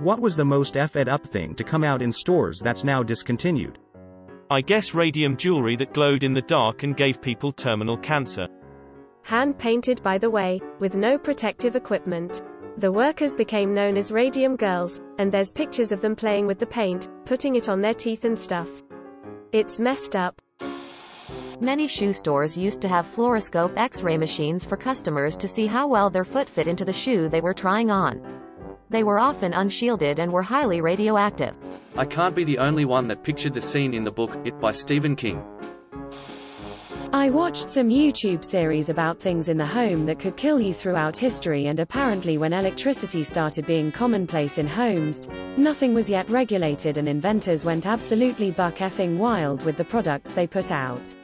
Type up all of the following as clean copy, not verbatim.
what was the most effed up thing to come out in stores that's now discontinued? I guess radium jewelry that glowed in the dark and gave people terminal cancer. Hand-painted, by the way, with no protective equipment. The workers became known as Radium Girls, and there's pictures of them playing with the paint, putting it on their teeth and stuff. It's messed up. Many shoe stores used to have fluoroscope X-ray machines for customers to see how well their foot fit into the shoe they were trying on. They were often unshielded and were highly radioactive. I can't be the only one that pictured the scene in the book, It by Stephen King. I watched some YouTube series about things in the home that could kill you throughout history, and apparently when electricity started being commonplace in homes, nothing was yet regulated and inventors went absolutely buck-effing wild with the products they put out.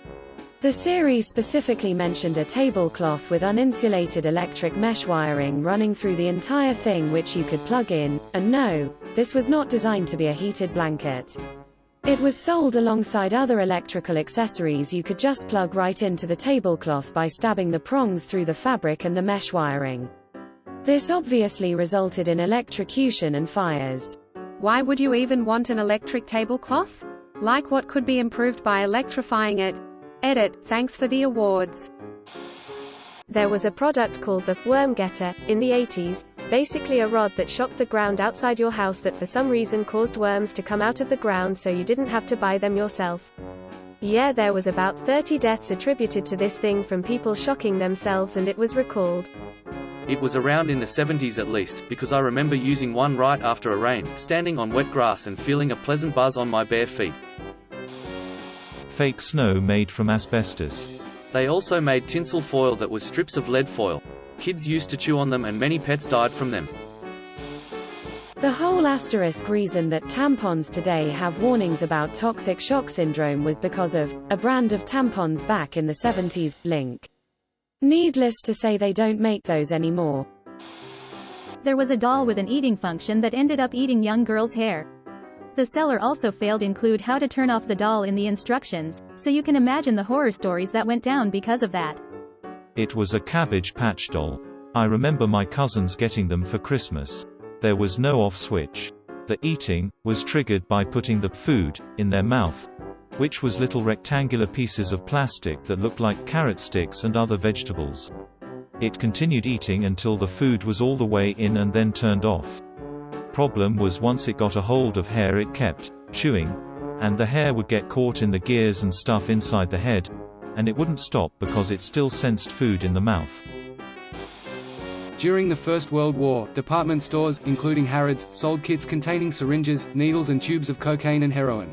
The series specifically mentioned a tablecloth with uninsulated electric mesh wiring running through the entire thing which you could plug in, and no, this was not designed to be a heated blanket. It was sold alongside other electrical accessories you could just plug right into the tablecloth by stabbing the prongs through the fabric and the mesh wiring. This obviously resulted in electrocution and fires. Why would you even want an electric tablecloth? Like what could be improved by electrifying it? Edit, thanks for the awards. There was a product called the Worm Getter in the 80s, basically a rod that shocked the ground outside your house that for some reason caused worms to come out of the ground so you didn't have to buy them yourself. Yeah, there was about 30 deaths attributed to this thing from people shocking themselves, and it was recalled. It was around in the 70s at least, because I remember using one right after a rain, standing on wet grass and feeling a pleasant buzz on my bare feet. Fake snow made from asbestos. They also made tinsel foil that was strips of lead foil. Kids used to chew on them and many pets died from them. The whole Asterisk reason that tampons today have warnings about toxic shock syndrome was because of a brand of tampons back in the 70s, Link. Needless to say, they don't make those anymore. There was a doll with an eating function that ended up eating young girls' hair. The seller also failed to include how to turn off the doll in the instructions, so you can imagine the horror stories that went down because of that. It was a Cabbage Patch doll. I remember my cousins getting them for Christmas. There was no off switch. The eating was triggered by putting the food in their mouth, which was little rectangular pieces of plastic that looked like carrot sticks and other vegetables. It continued eating until the food was all the way in and then turned off. Problem was, once it got a hold of hair it kept chewing, and the hair would get caught in the gears and stuff inside the head, and it wouldn't stop because it still sensed food in the mouth. During the First World War, department stores, including Harrods, sold kits containing syringes, needles and tubes of cocaine and heroin.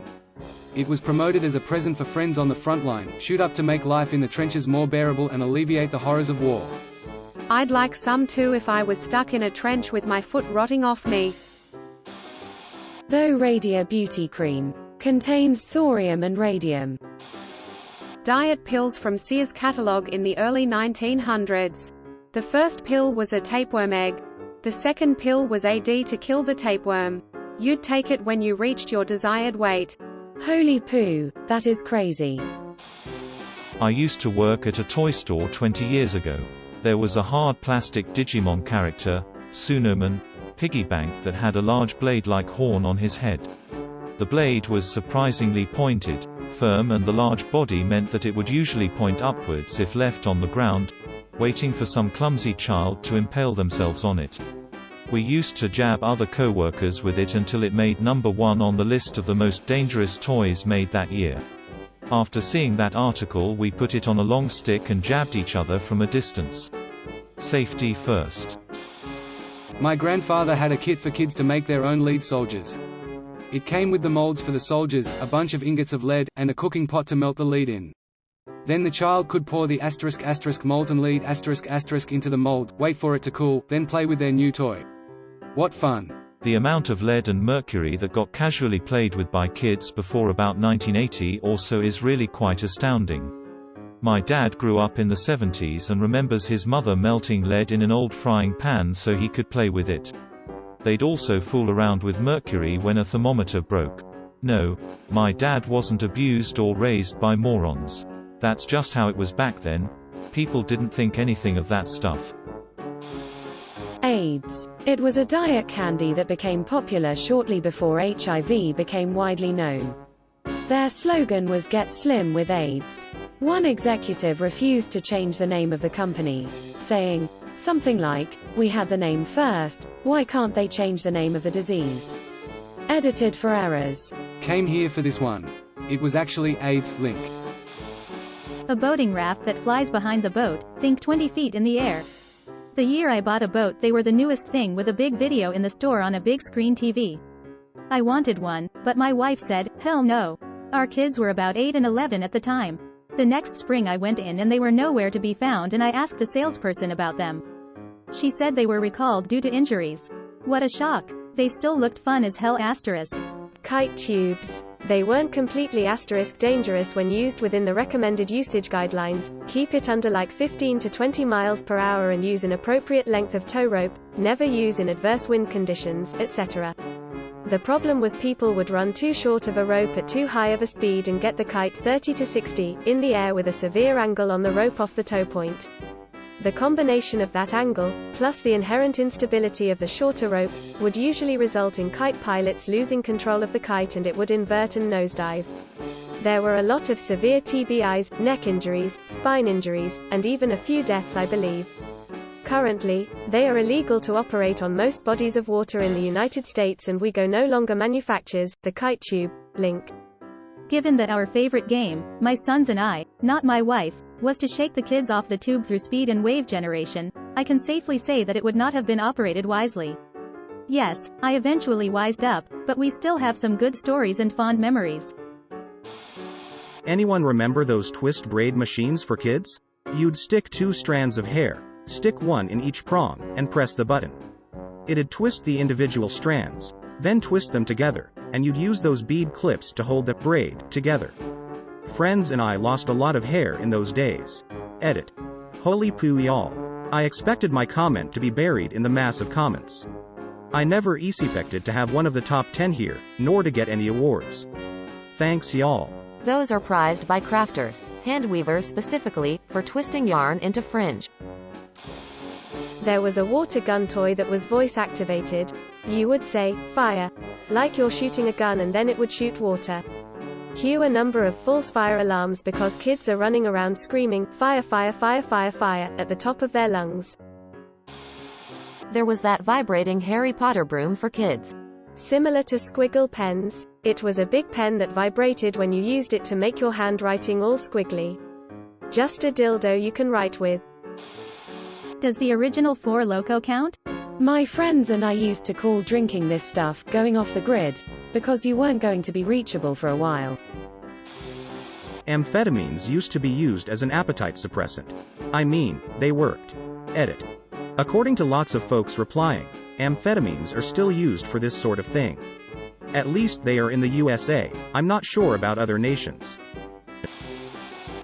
It was promoted as a present for friends on the front line, shoot up to make life in the trenches more bearable and alleviate the horrors of war. I'd like some too if I was stuck in a trench with my foot rotting off me. Though Radia Beauty Cream contains thorium and radium. Diet pills from Sears catalog in the early 1900s. The first pill was a tapeworm egg. The second pill was AD to kill the tapeworm. You'd take it when you reached your desired weight. Holy poo, that is crazy. I used to work at a toy store 20 years ago. There was a hard plastic Digimon character, Sunoman, piggy bank, that had a large blade-like horn on his head. The blade was surprisingly pointed, firm, and the large body meant that it would usually point upwards if left on the ground, waiting for some clumsy child to impale themselves on it. We used to jab other co-workers with it until it made number 1 on the list of the most dangerous toys made that year. After seeing that article, we put it on a long stick and jabbed each other from a distance. Safety first. My grandfather had a kit for kids to make their own lead soldiers. It came with the molds for the soldiers, a bunch of ingots of lead, and a cooking pot to melt the lead in. Then the child could pour the *** molten lead ** into the mold, wait for it to cool, then play with their new toy. What fun! The amount of lead and mercury that got casually played with by kids before about 1980 or so is really quite astounding. My dad grew up in the 70s and remembers his mother melting lead in an old frying pan so he could play with it. They'd also fool around with mercury when a thermometer broke. No, my dad wasn't abused or raised by morons. That's just how it was back then. People didn't think anything of that stuff. AIDS. It was a diet candy that became popular shortly before HIV became widely known. Their slogan was "Get Slim with AIDS." One executive refused to change the name of the company, saying something like, "We had the name first, why can't they change the name of the disease?" Edited for errors. Came here for this one. It was actually AIDS Link. A boating raft that flies behind the boat, think 20 feet in the air. The year I bought a boat, they were the newest thing with a big video in the store on a big screen TV. I wanted one, but my wife said, hell no. Our kids were about 8 and 11 at the time. The next spring I went in and they were nowhere to be found, and I asked the salesperson about them. She said they were recalled due to injuries. What a shock. They still looked fun as hell. Asterisk. Kite tubes. They weren't completely asterisk dangerous when used within the recommended usage guidelines. Keep it under like 15 to 20 miles per hour and use an appropriate length of tow rope, never use in adverse wind conditions, etc. The problem was people would run too short of a rope at too high of a speed and get the kite 30 to 60 in the air with a severe angle on the rope off the tow point. The combination of that angle, plus the inherent instability of the shorter rope, would usually result in kite pilots losing control of the kite and it would invert and nosedive. There were a lot of severe TBIs, neck injuries, spine injuries, and even a few deaths, I believe. Currently, they are illegal to operate on most bodies of water in the United States, and WeGo no longer manufactures the Kite Tube Link. Given that our favorite game, my sons and I, not my wife, was to shake the kids off the tube through speed and wave generation, I can safely say that it would not have been operated wisely. Yes, I eventually wised up, but we still have some good stories and fond memories. Anyone remember those twist braid machines for kids? You'd stick 2 strands of hair, stick one in each prong, and press the button. It'd twist the individual strands, then twist them together, and you'd use those bead clips to hold the braid together. Friends and I lost a lot of hair in those days. Edit. Holy poo y'all. I expected my comment to be buried in the mass of comments. I never expected to have one of the top 10 here, nor to get any awards. Thanks y'all. Those are prized by crafters, hand weavers specifically, for twisting yarn into fringe. There was a water gun toy that was voice activated. You would say, fire. Like you're shooting a gun and then it would shoot water. Cue a number of false fire alarms because kids are running around screaming, fire, fire, fire, fire, fire, at the top of their lungs. There was that vibrating Harry Potter broom for kids. Similar to squiggle pens, it was a big pen that vibrated when you used it to make your handwriting all squiggly. Just a dildo you can write with. Does the original Four Loko count? My friends and I used to call drinking this stuff going off the grid, because you weren't going to be reachable for a while. Amphetamines used to be used as an appetite suppressant. I mean, they worked. Edit. According to lots of folks replying, amphetamines are still used for this sort of thing. At least they are in the USA, I'm not sure about other nations.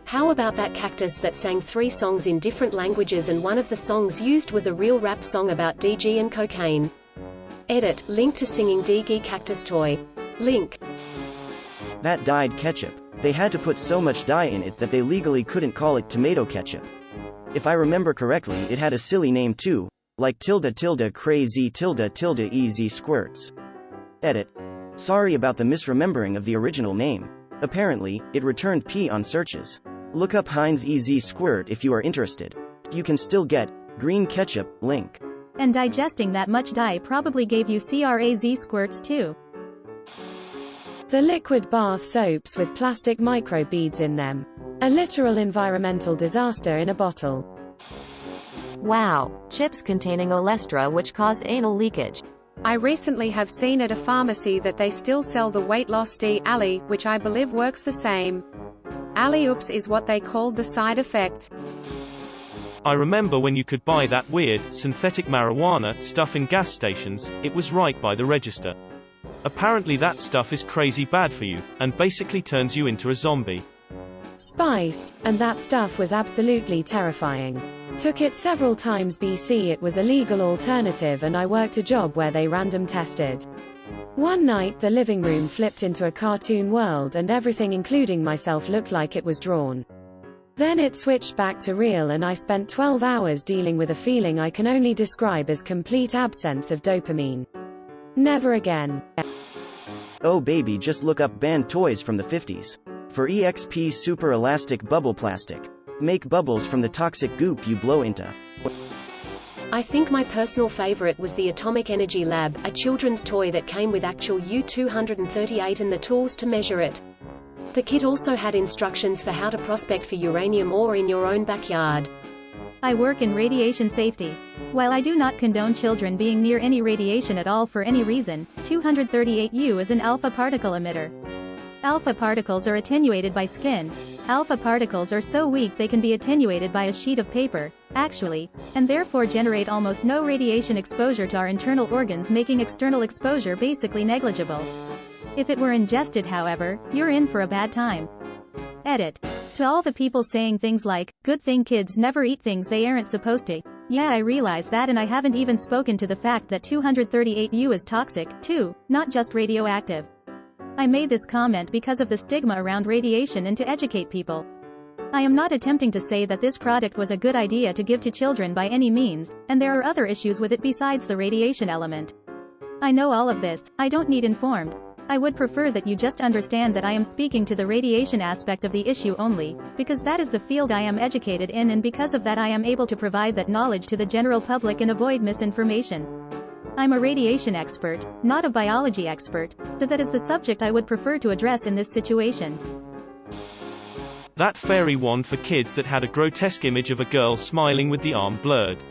How about that cactus that sang 3 songs in different languages and one of the songs used was a real rap song about DG and cocaine? Edit, link to singing DG cactus toy. Link. That dyed ketchup. They had to put so much dye in it that they legally couldn't call it tomato ketchup. If I remember correctly, it had a silly name too, like crazy easy squirts. Edit. Sorry about the misremembering of the original name. Apparently, it returned P on searches. Look up Heinz EZ Squirt if you are interested. You can still get green ketchup, link. And digesting that much dye probably gave you CRAZ squirts too. The liquid bath soaps with plastic microbeads in them. A literal environmental disaster in a bottle. Wow, chips containing olestra which cause anal leakage. I recently have seen at a pharmacy that they still sell the weight loss D-Alley, which I believe works the same. Alley-oops is what they called the side effect. I remember when you could buy that weird, synthetic marijuana stuff in gas stations, it was right by the register. Apparently that stuff is crazy bad for you, and basically turns you into a zombie. Spice, and that stuff was absolutely terrifying. Took it several times BC. It was a legal alternative and I worked a job where they random tested. One night the living room flipped into a cartoon world and everything including myself looked like it was drawn. Then it switched back to real and I spent 12 hours dealing with a feeling I can only describe as complete absence of dopamine. Never again. Oh baby, just look up banned toys from the 50s. For EXP super elastic bubble plastic. Make bubbles from the toxic goop you blow into. I think my personal favorite was the Atomic Energy Lab, a children's toy that came with actual U-238 and the tools to measure it. The kit also had instructions for how to prospect for uranium ore in your own backyard. I work in radiation safety. While I do not condone children being near any radiation at all for any reason, 238U is an alpha particle emitter. Alpha particles are attenuated by skin. Alpha particles are so weak they can be attenuated by a sheet of paper, actually, and therefore generate almost no radiation exposure to our internal organs, making external exposure basically negligible. If it were ingested, however, you're in for a bad time. Edit. To all the people saying things like, good thing kids never eat things they aren't supposed to. Yeah, I realize that, and I haven't even spoken to the fact that 238U is toxic, too, not just radioactive. I made this comment because of the stigma around radiation and to educate people. I am not attempting to say that this product was a good idea to give to children by any means, and there are other issues with it besides the radiation element. I know all of this, I don't need informed. I would prefer that you just understand that I am speaking to the radiation aspect of the issue only, because that is the field I am educated in, and because of that I am able to provide that knowledge to the general public and avoid misinformation. I'm a radiation expert, not a biology expert, so that is the subject I would prefer to address in this situation. That fairy wand for kids that had a grotesque image of a girl smiling with the arm blurred.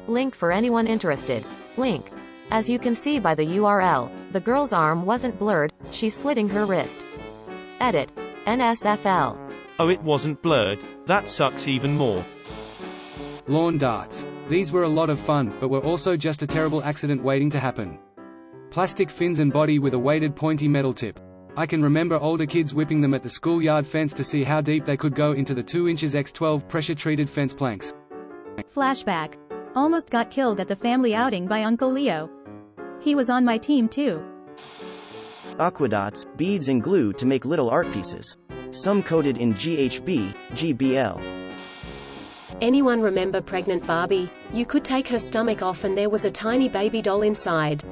Link for anyone interested. Link. As you can see by the URL, the girl's arm wasn't blurred, she's slitting her wrist. Edit. NSFL. Oh, it wasn't blurred. That sucks even more. Lawn darts. These were a lot of fun, but were also just a terrible accident waiting to happen. Plastic fins and body with a weighted pointy metal tip. I can remember older kids whipping them at the schoolyard fence to see how deep they could go into the 2 inches x 12 pressure-treated fence planks. Flashback. Almost got killed at the family outing by Uncle Leo. He was on my team too. Aquadots, beads and glue to make little art pieces. Some coated in GHB, GBL. Anyone remember pregnant Barbie? You could take her stomach off and there was a tiny baby doll inside.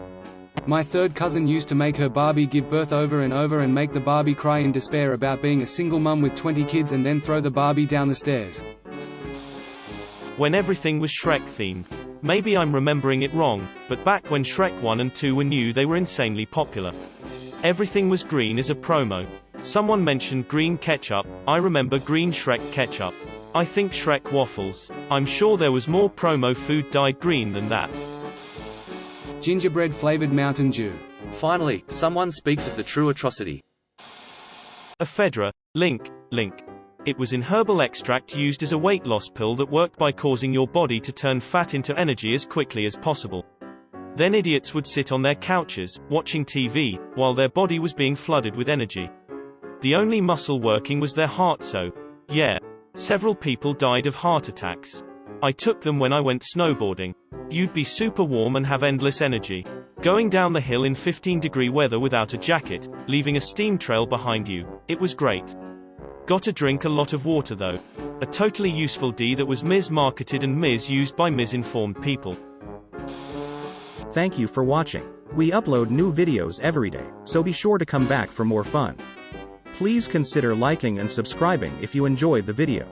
My third cousin used to make her Barbie give birth over and over and make the Barbie cry in despair about being a single mum with 20 kids and then throw the Barbie down the stairs. When everything was Shrek themed. Maybe I'm remembering it wrong, but back when Shrek 1 and 2 were new they were insanely popular. Everything was green as a promo. Someone mentioned green ketchup, I remember green Shrek ketchup. I think Shrek waffles. I'm sure there was more promo food dyed green than that. Gingerbread flavored Mountain Dew. Finally, someone speaks of the true atrocity. Ephedra Link. It was an herbal extract used as a weight loss pill that worked by causing your body to turn fat into energy as quickly as possible. Then idiots would sit on their couches, watching TV, while their body was being flooded with energy. The only muscle working was their heart, so, yeah. Several people died of heart attacks. I took them when I went snowboarding. You'd be super warm and have endless energy. Going down the hill in 15-degree weather without a jacket, leaving a steam trail behind you. It was great. Got to drink a lot of water though. A totally useful D that was mis-marketed and mis-used by misinformed people. Thank you for watching. We upload new videos every day, so be sure to come back for more fun. Please consider liking and subscribing if you enjoyed the video.